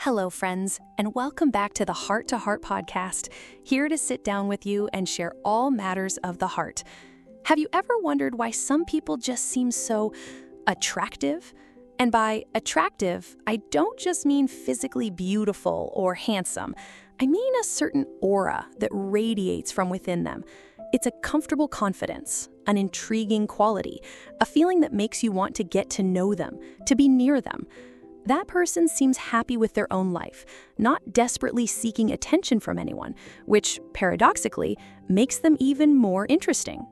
Hello, friends, and welcome back to the Heart to Heart podcast, here to sit down with you and share all matters of the heart. Have you ever wondered why some people just seem so attractive? And by attractive, I don't just mean physically beautiful or handsome. I mean a certain aura that radiates from within them. It's a comfortable confidence, an intriguing quality, a feeling that makes you want to get to know them, to be near them. That person seems happy with their own life, not desperately seeking attention from anyone, which, paradoxically, makes them even more interesting.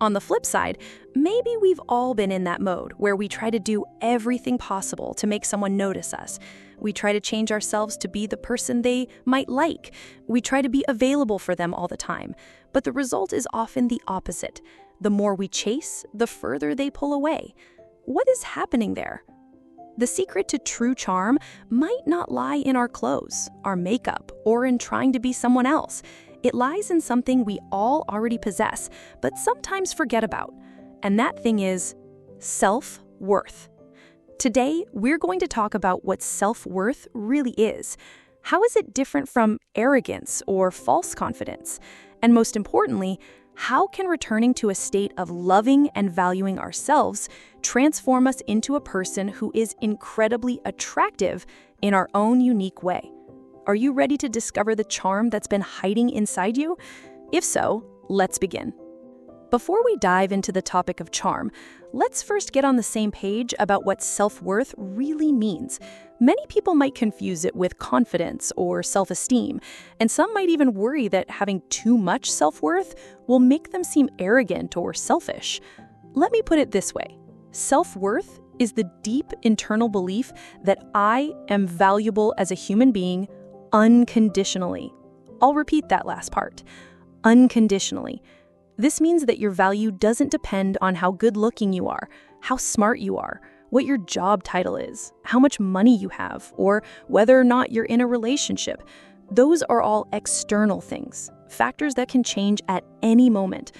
On the flip side, maybe we've all been in that mode where we try to do everything possible to make someone notice us. We try to change ourselves to be the person they might like. We try to be available for them all the time. But the result is often the opposite. The more we chase, the further they pull away. What is happening there? The secret to true charm might not lie in our clothes, our makeup, or in trying to be someone else. It lies in something we all already possess, but sometimes forget about. And that thing is self-worth. Today, we're going to talk about what self-worth really is. How is it different from arrogance or false confidence? And most importantly, how can returning to a state of loving and valuing ourselves transform us into a person who is incredibly attractive in our own unique way? Are you ready to discover the charm that's been hiding inside you? If so, let's begin. Before we dive into the topic of charm, let's first get on the same page about what self-worth really means. Many people might confuse it with confidence or self-esteem, and some might even worry that having too much self-worth will make them seem arrogant or selfish. Let me put it this way. Self-worth is the deep internal belief that I am valuable as a human being unconditionally. I'll repeat that last part. Unconditionally. This means that your value doesn't depend on how good-looking you are, how smart you are, what your job title is, how much money you have, or whether or not you're in a relationship. Those are all external things, factors that can change at any moment.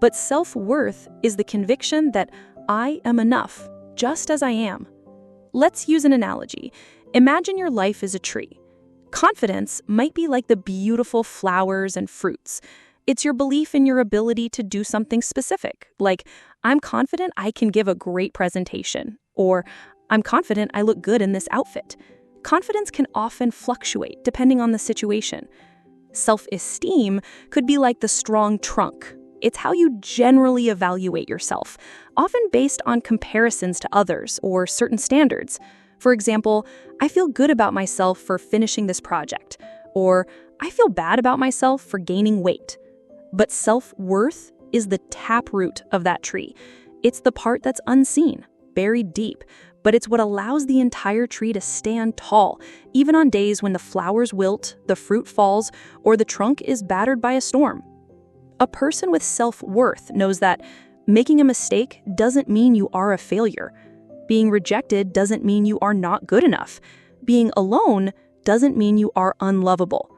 But self-worth is the conviction that I am enough, just as I am. Let's use an analogy. Imagine your life is a tree. Confidence might be like the beautiful flowers and fruits. It's your belief in your ability to do something specific, like, I'm confident I can give a great presentation, or I'm confident I look good in this outfit. Confidence can often fluctuate depending on the situation. Self-esteem could be like the strong trunk. It's how you generally evaluate yourself, often based on comparisons to others or certain standards. For example, I feel good about myself for finishing this project, or I feel bad about myself for gaining weight. But self-worth is the taproot of that tree. It's the part that's unseen, buried deep, but it's what allows the entire tree to stand tall, even on days when the flowers wilt, the fruit falls, or the trunk is battered by a storm. A person with self-worth knows that making a mistake doesn't mean you are a failure. Being rejected doesn't mean you are not good enough. Being alone doesn't mean you are unlovable.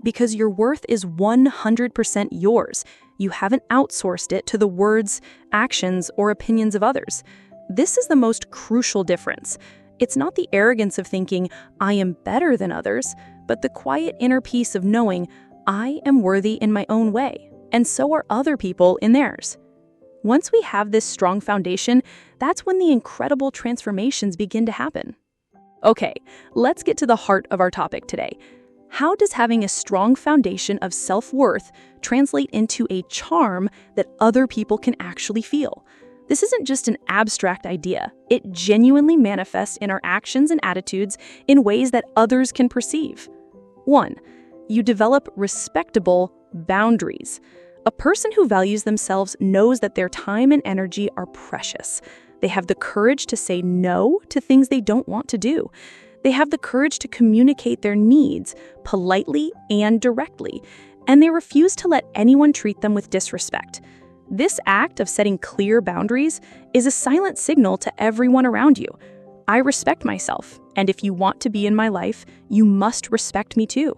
Because your worth is 100% yours. You haven't outsourced it to the words, actions, or opinions of others. This is the most crucial difference. It's not the arrogance of thinking, I am better than others, but the quiet inner peace of knowing, I am worthy in my own way, and so are other people in theirs. Once we have this strong foundation, that's when the incredible transformations begin to happen. Okay, let's get to the heart of our topic today. How does having a strong foundation of self-worth translate into a charm that other people can actually feel? This isn't just an abstract idea. It genuinely manifests in our actions and attitudes in ways that others can perceive. 1. You develop respectable boundaries. A person who values themselves knows that their time and energy are precious. They have the courage to say no to things they don't want to do. They have the courage to communicate their needs politely and directly, and they refuse to let anyone treat them with disrespect. This act of setting clear boundaries is a silent signal to everyone around you. I respect myself, and if you want to be in my life, you must respect me too.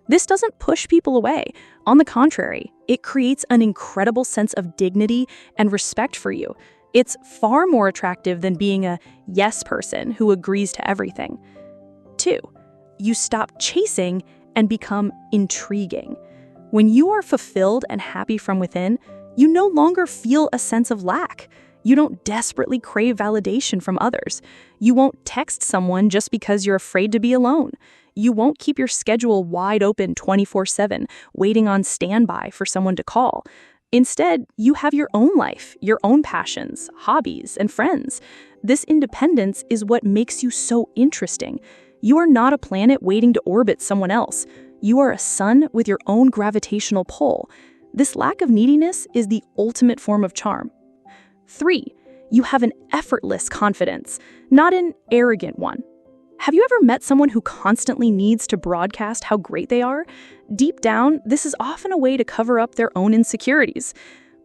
This doesn't push people away. On the contrary, it creates an incredible sense of dignity and respect for you. It's far more attractive than being a yes person who agrees to everything. 2. You stop chasing and become intriguing. When you are fulfilled and happy from within, you no longer feel a sense of lack. You don't desperately crave validation from others. You won't text someone just because you're afraid to be alone. You won't keep your schedule wide open 24/7, waiting on standby for someone to call. Instead, you have your own life, your own passions, hobbies, and friends. This independence is what makes you so interesting. You are not a planet waiting to orbit someone else. You are a sun with your own gravitational pull. This lack of neediness is the ultimate form of charm. 3, you have an effortless confidence, not an arrogant one. Have you ever met someone who constantly needs to broadcast how great they are? Deep down, this is often a way to cover up their own insecurities.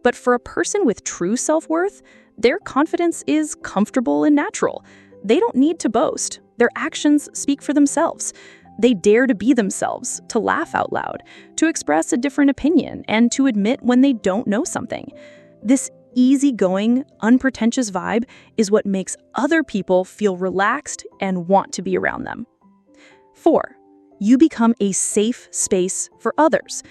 But for a person with true self-worth, their confidence is comfortable and natural. They don't need to boast. Their actions speak for themselves. They dare to be themselves, to laugh out loud, to express a different opinion, and to admit when they don't know something. This easygoing, unpretentious vibe is what makes other people feel relaxed and want to be around them. 4, you become a safe space for others.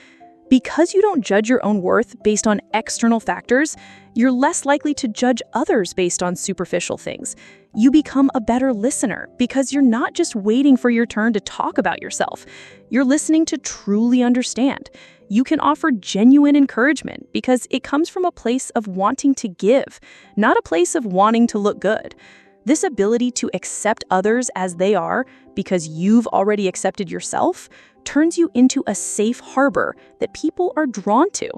Because you don't judge your own worth based on external factors, you're less likely to judge others based on superficial things. You become a better listener because you're not just waiting for your turn to talk about yourself. You're listening to truly understand. You can offer genuine encouragement because it comes from a place of wanting to give, not a place of wanting to look good. This ability to accept others as they are because you've already accepted yourself turns you into a safe harbor that people are drawn to.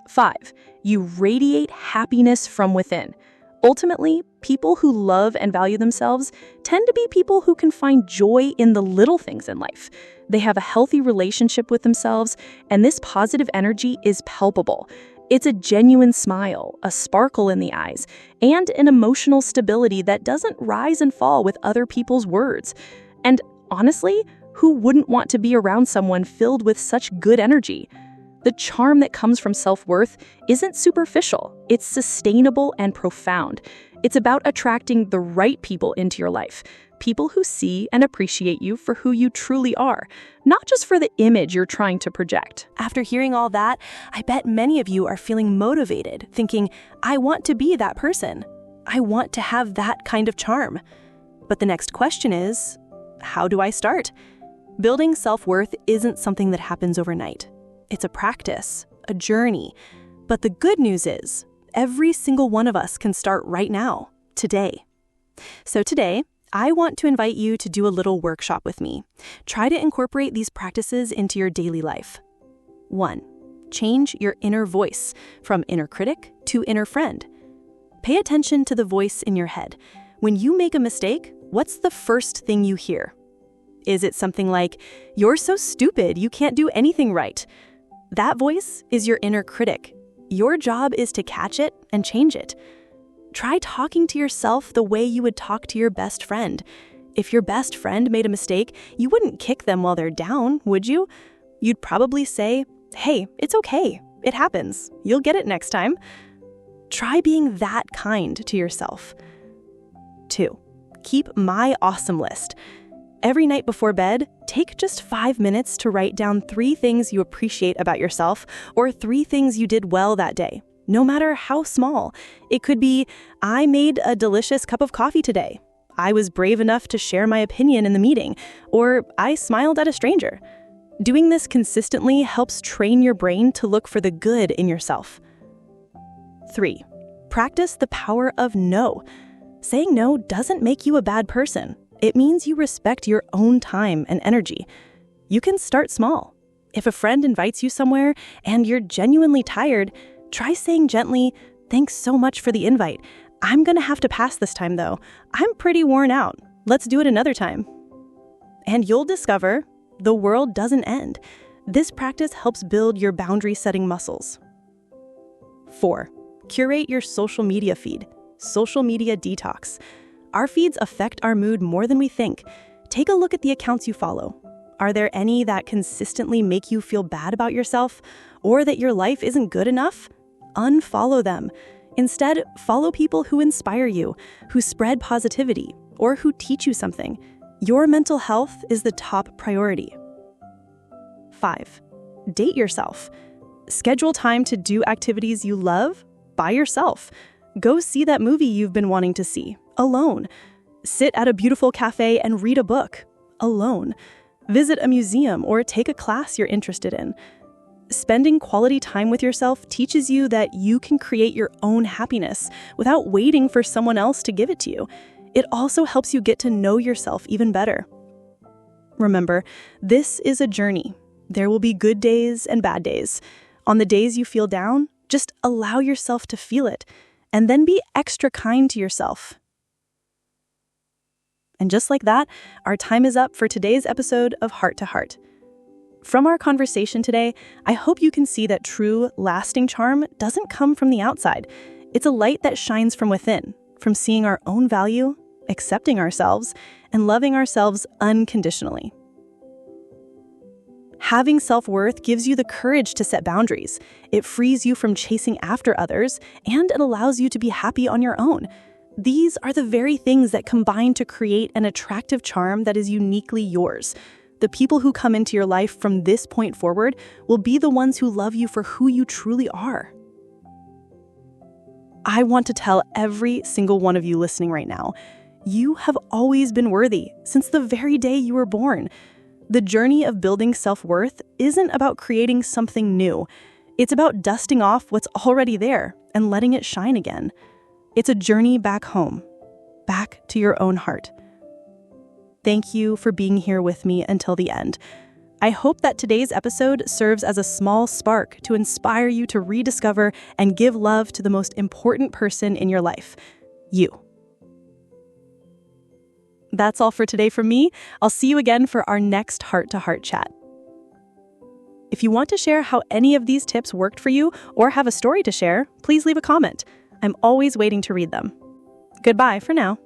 5, you radiate happiness from within. Ultimately, people who love and value themselves tend to be people who can find joy in the little things in life. They have a healthy relationship with themselves, and this positive energy is palpable. It's a genuine smile, a sparkle in the eyes, and an emotional stability that doesn't rise and fall with other people's words. And honestly, who wouldn't want to be around someone filled with such good energy? The charm that comes from self-worth isn't superficial, it's sustainable and profound. It's about attracting the right people into your life, people who see and appreciate you for who you truly are, not just for the image you're trying to project. After hearing all that, I bet many of you are feeling motivated, thinking, I want to be that person. I want to have that kind of charm. But the next question is, how do I start? Building self-worth isn't something that happens overnight. It's a practice, a journey. But the good news is, every single one of us can start right now, today. So today, I want to invite you to do a little workshop with me. Try to incorporate these practices into your daily life. 1, change your inner voice from inner critic to inner friend. Pay attention to the voice in your head. When you make a mistake, what's the first thing you hear? Is it something like, "You're so stupid, you can't do anything right"? That voice is your inner critic. Your job is to catch it and change it. Try talking to yourself the way you would talk to your best friend. If your best friend made a mistake, you wouldn't kick them while they're down, would you? You'd probably say, "Hey, it's okay. It happens. You'll get it next time." Try being that kind to yourself. 2, keep my awesome list. Every night before bed, take just 5 minutes to write down 3 things you appreciate about yourself or 3 things you did well that day, no matter how small. It could be, I made a delicious cup of coffee today. I was brave enough to share my opinion in the meeting, or I smiled at a stranger. Doing this consistently helps train your brain to look for the good in yourself. 3, practice the power of no. Saying no doesn't make you a bad person. It means you respect your own time and energy. You can start small. If a friend invites you somewhere and you're genuinely tired, try saying gently, "Thanks so much for the invite. I'm gonna have to pass this time though. I'm pretty worn out. Let's do it another time." And you'll discover the world doesn't end. This practice helps build your boundary-setting muscles. 4, curate your social media feed. Social media detox. Our feeds affect our mood more than we think. Take a look at the accounts you follow. Are there any that consistently make you feel bad about yourself or that your life isn't good enough? Unfollow them. Instead, follow people who inspire you, who spread positivity, or who teach you something. Your mental health is the top priority. 5. Date yourself. Schedule time to do activities you love by yourself. Go see that movie you've been wanting to see, alone. Sit at a beautiful cafe and read a book, alone. Visit a museum or take a class you're interested in. Spending quality time with yourself teaches you that you can create your own happiness without waiting for someone else to give it to you. It also helps you get to know yourself even better. Remember, this is a journey. There will be good days and bad days. On the days you feel down, just allow yourself to feel it, and then be extra kind to yourself. And just like that, our time is up for today's episode of Heart to Heart. From our conversation today, I hope you can see that true, lasting charm doesn't come from the outside. It's a light that shines from within, from seeing our own value, accepting ourselves, and loving ourselves unconditionally. Having self-worth gives you the courage to set boundaries. It frees you from chasing after others, and it allows you to be happy on your own. These are the very things that combine to create an attractive charm that is uniquely yours. The people who come into your life from this point forward will be the ones who love you for who you truly are. I want to tell every single one of you listening right now, you have always been worthy since the very day you were born. The journey of building self-worth isn't about creating something new. It's about dusting off what's already there and letting it shine again. It's a journey back home, back to your own heart. Thank you for being here with me until the end. I hope that today's episode serves as a small spark to inspire you to rediscover and give love to the most important person in your life, you. That's all for today from me. I'll see you again for our next heart-to-heart chat. If you want to share how any of these tips worked for you or have a story to share, please leave a comment. I'm always waiting to read them. Goodbye for now.